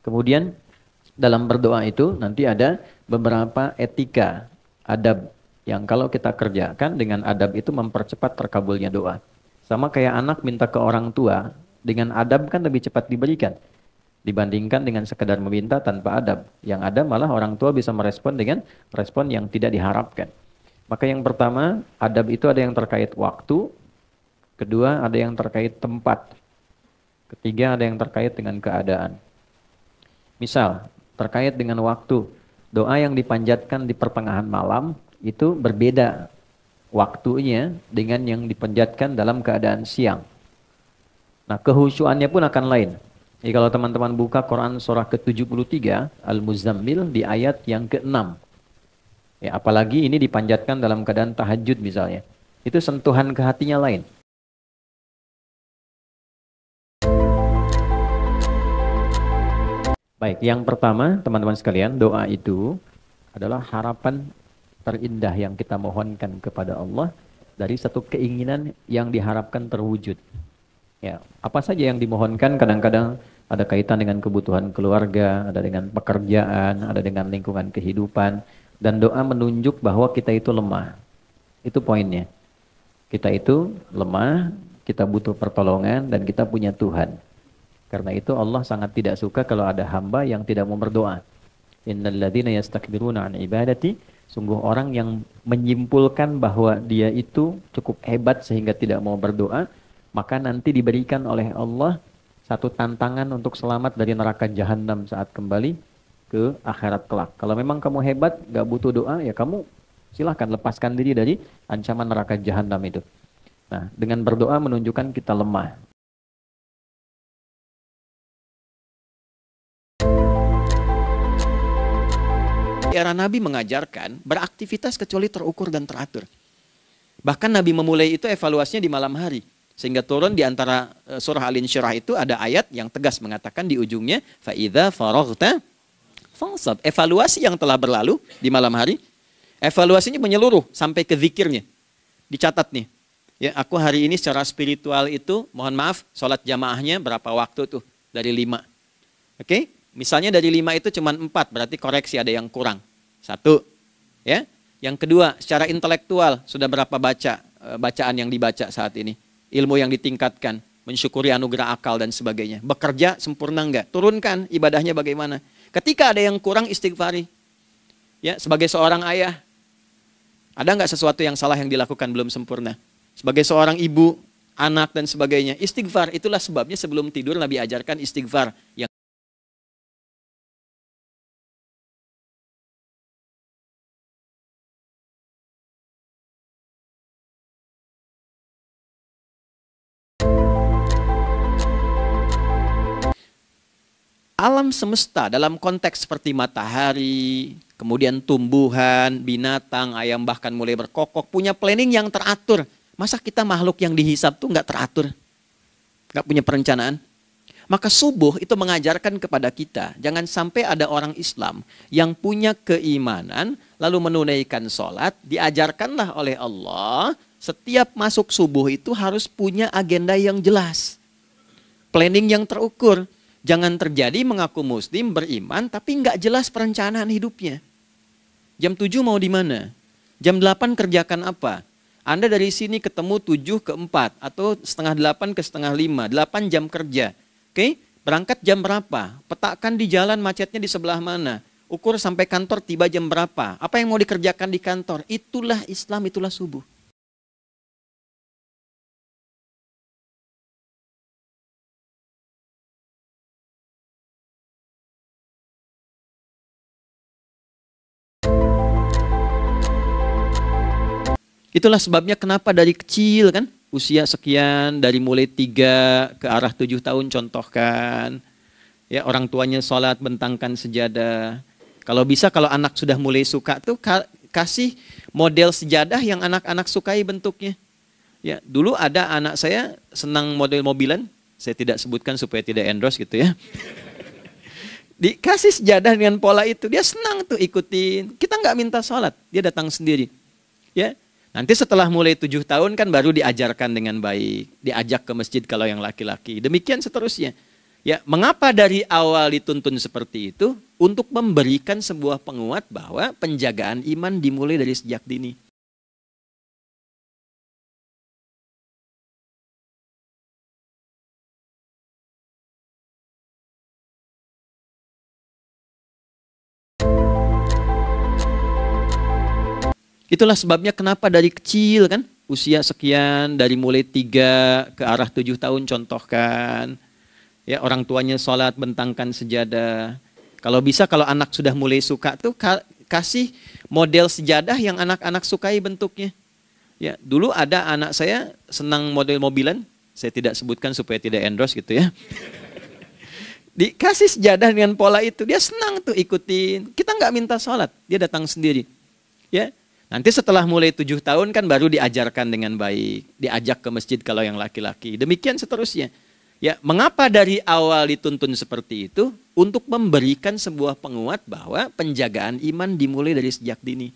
Kemudian dalam berdoa itu nanti ada beberapa etika, adab yang kalau kita kerjakan dengan adab itu mempercepat terkabulnya doa. Sama kayak anak minta ke orang tua, dengan adab kan lebih cepat diberikan dibandingkan dengan sekedar meminta tanpa adab. Yang ada malah orang tua bisa merespon dengan respon yang tidak diharapkan. Maka yang pertama, adab itu ada yang terkait waktu, kedua ada yang terkait tempat, ketiga ada yang terkait dengan keadaan. Misal, terkait dengan waktu, doa yang dipanjatkan di pertengahan malam itu berbeda waktunya dengan yang dipanjatkan dalam keadaan siang. Nah, kehusyuannya pun akan lain. Jadi kalau teman-teman buka Quran surah ke-73 Al-Muzammil di ayat yang ke-6. Ya, apalagi ini dipanjatkan dalam keadaan tahajud misalnya. Itu sentuhan ke hatinya lain. Baik, yang pertama teman-teman sekalian, doa itu adalah harapan terindah yang kita mohonkan kepada Allah dari satu keinginan yang diharapkan terwujud. Ya, apa saja yang dimohonkan kadang-kadang ada kaitan dengan kebutuhan keluarga, ada dengan pekerjaan, ada dengan lingkungan kehidupan, dan doa menunjuk bahwa kita itu lemah. Itu poinnya. Kita itu lemah, kita butuh pertolongan, dan kita punya Tuhan. Karena itu Allah sangat tidak suka kalau ada hamba yang tidak mau berdoa. Innal ladzina yastakbiruna an ibadati, sungguh orang yang menyimpulkan bahwa dia itu cukup hebat sehingga tidak mau berdoa, maka nanti diberikan oleh Allah satu tantangan untuk selamat dari neraka jahanam saat kembali ke akhirat kelak. Kalau memang kamu hebat, gak butuh doa, ya kamu silahkan lepaskan diri dari ancaman neraka jahanam itu. Nah, dengan berdoa menunjukkan kita lemah. Era Nabi mengajarkan beraktivitas kecuali terukur dan teratur. Bahkan Nabi memulai itu evaluasinya di malam hari. Sehingga turun di antara surah Al-Insyirah itu ada ayat yang tegas mengatakan di ujungnya فَإِذَا فَرَغْتَ فَانْصَبْ. Evaluasi yang telah berlalu di malam hari, evaluasinya menyeluruh sampai ke zikirnya. Dicatat nih. Ya, aku hari ini secara spiritual itu, mohon maaf, sholat jamaahnya berapa waktu tuh? Dari 5. Oke? Misalnya dari 5 itu cuma 4, berarti koreksi ada yang kurang. 1. Ya. Yang kedua, secara intelektual sudah berapa bacaan yang dibaca saat ini? Ilmu yang ditingkatkan, mensyukuri anugerah akal dan sebagainya. Bekerja sempurna enggak? Turunkan ibadahnya bagaimana? Ketika ada yang kurang, istighfari. Ya, sebagai seorang ayah, ada enggak sesuatu yang salah yang dilakukan belum sempurna? Sebagai seorang ibu, anak dan sebagainya, istighfar. Itulah sebabnya sebelum tidur Nabi ajarkan istighfar. Yang alam semesta dalam konteks seperti matahari, kemudian tumbuhan, binatang, ayam bahkan mulai berkokok, punya planning yang teratur. Masa kita makhluk yang dihisab tuh nggak teratur? Nggak punya perencanaan? Maka subuh itu mengajarkan kepada kita, jangan sampai ada orang Islam yang punya keimanan, lalu menunaikan sholat, diajarkanlah oleh Allah, setiap masuk subuh itu harus punya agenda yang jelas. Planning yang terukur. Jangan terjadi mengaku muslim, beriman, tapi nggak jelas perencanaan hidupnya. Jam 7 mau di mana? Jam 8 kerjakan apa? Anda dari sini ketemu 7 ke 4, atau setengah 8 ke setengah 5, 8 jam kerja. Oke? Berangkat jam berapa? Petakan di jalan macetnya di sebelah mana? Ukur sampai kantor tiba jam berapa? Apa yang mau dikerjakan di kantor? Itulah Islam, itulah subuh. Itulah sebabnya kenapa dari kecil kan, usia sekian, dari mulai 3 ke arah 7 tahun contohkan. Ya, orang tuanya sholat, bentangkan sejadah. Kalau bisa, kalau anak sudah mulai suka tuh kasih model sejadah yang anak-anak sukai bentuknya. Ya, dulu ada anak saya senang model mobilan, saya tidak sebutkan supaya tidak endorse gitu ya. Dikasih sejadah dengan pola itu, dia senang tuh ikutin. Kita nggak minta sholat, dia datang sendiri. Ya. Nanti setelah mulai 7 tahun kan baru diajarkan dengan baik. Diajak ke masjid kalau yang laki-laki. Demikian seterusnya. Ya, mengapa dari awal dituntun seperti itu? Untuk memberikan sebuah penguat bahwa penjagaan iman dimulai dari sejak dini. Itulah sebabnya kenapa dari kecil kan, usia sekian, dari mulai 3 ke arah 7 tahun contohkan. Ya, orang tuanya sholat bentangkan sejadah. Kalau bisa, kalau anak sudah mulai suka tuh kasih model sejadah yang anak-anak sukai bentuknya. Ya, dulu ada anak saya senang model mobilan, saya tidak sebutkan supaya tidak endorse gitu ya. Dikasih sejadah dengan pola itu, dia senang tuh ikutin. Kita nggak minta sholat, dia datang sendiri. Ya, nanti setelah mulai 7 tahun kan baru diajarkan dengan baik, diajak ke masjid kalau yang laki-laki. Demikian seterusnya. Ya, mengapa dari awal dituntun seperti itu? Untuk memberikan sebuah penguat bahwa penjagaan iman dimulai dari sejak dini.